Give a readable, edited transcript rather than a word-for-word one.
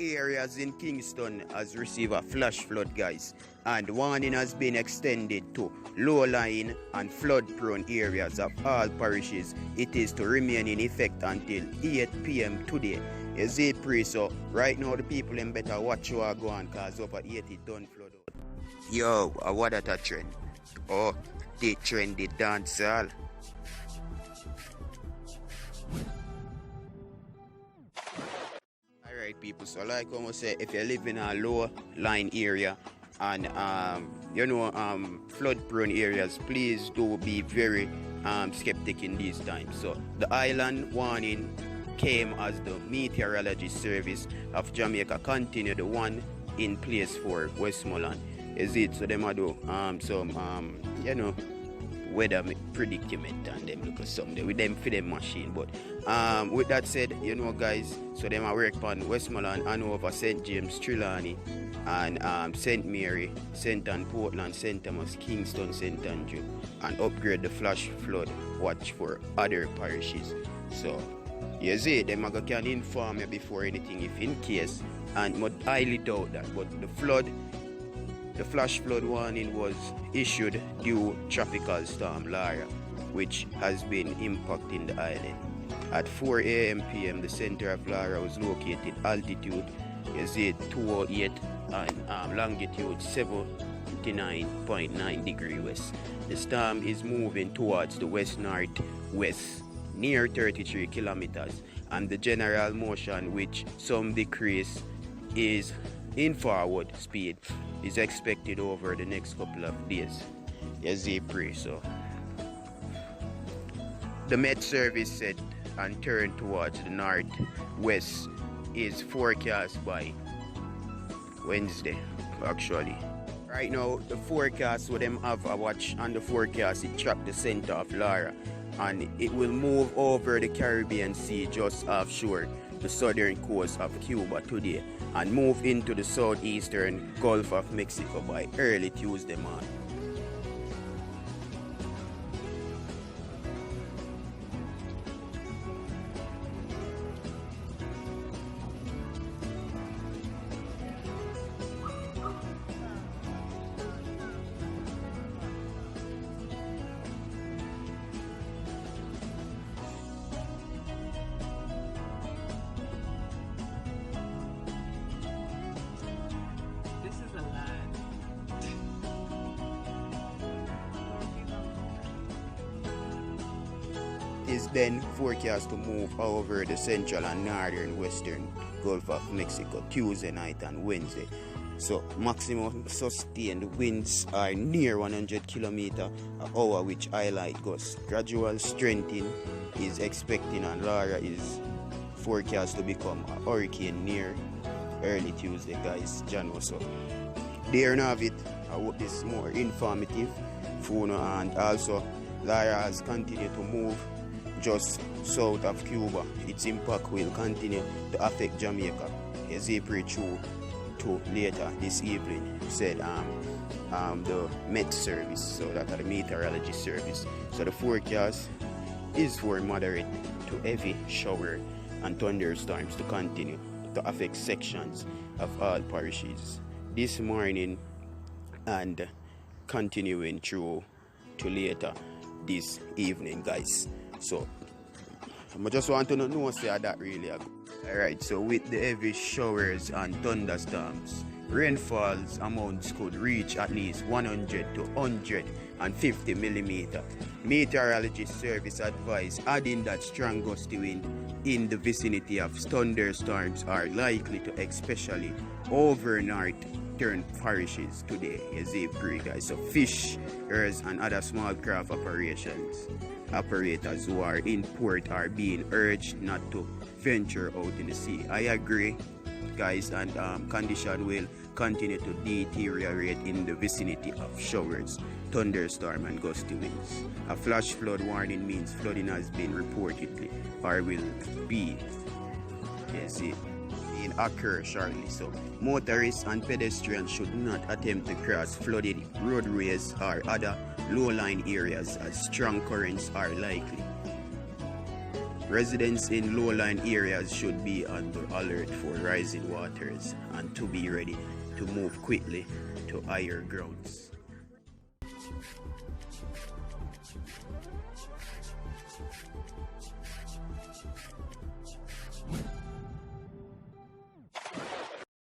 areas in Kingston has received a flash flood, guys, and warning has been extended to low-lying and flood-prone areas of all parishes. It is to remain in effect until 8 p.m. today. You see, so right now the people in better watch you are going, cause over 8 it done flood out. Yo, what that a trend? Oh, the trendy dancehall. Alright people, so like I was say, if you live in a low line area and flood prone areas, please do be very skeptic in these times. So the island warning came as the Meteorology Service of Jamaica continued the one in place for Westmoreland. Is it so them do some weather predicament and them look at something with them for them machine. But with that said, guys, so them I work on Westmoreland, Hanover, St. James, Trelawney, and St. Mary, St. Ann, Portland, St. Thomas, Kingston, St. Andrew, and upgrade the flash flood watch for other parishes. So you see, them can inform you before anything if in case, and I highly doubt that. But the flash flood warning was issued due tropical storm Lara, which has been impacting the island. At 4 a.m. p.m. the center of Lara was located altitude 208 and longitude 79.9 degrees west. The storm is moving towards the west-northwest near 33 kilometers, and the general motion, which some decrease is in forward speed, is expected over the next couple of days. So the Met Service said and turned towards the northwest is forecast by Wednesday. Actually, right now the forecast with them have a watch on the forecast, it tracked the center of Lara, and it will move over the Caribbean Sea just offshore the southern coast of Cuba today and move into the southeastern Gulf of Mexico by early Tuesday morning. Is then forecast to move over the central and northern western Gulf of Mexico Tuesday night and Wednesday. So maximum sustained winds are near 100 km/h, which highlight gusts. Gradual strengthening is expecting, and Lara is forecast to become a hurricane near early Tuesday, guys. So there you have it. I hope this is more informative for you, and also Lara has continued to move just south of Cuba. Its impact will continue to affect Jamaica as April through to later this evening, said the Met Service, so that are the Meteorology Service. So the forecast is for moderate to heavy shower and thunderstorms to continue to affect sections of all parishes this morning and continuing through to later this evening, guys. So I just want to know say that really. Alright, so with the heavy showers and thunderstorms, rainfalls amounts could reach at least 100 to 150 millimeters. Meteorology Service advised, adding that strong gusty wind in the vicinity of thunderstorms are likely to, especially over northern parishes today. As they pray, guys. So fishers and other small craft operators who are in port are being urged not to venture out in the sea. I agree, guys, and condition will continue to deteriorate in the vicinity of showers, thunderstorm, and gusty winds. A flash flood warning means flooding has been reportedly or will be occur shortly. So motorists and pedestrians should not attempt to cross flooded roadways or other low-lying areas as strong currents are likely. Residents in low-lying areas should be on the alert for rising waters and to be ready to move quickly to higher grounds.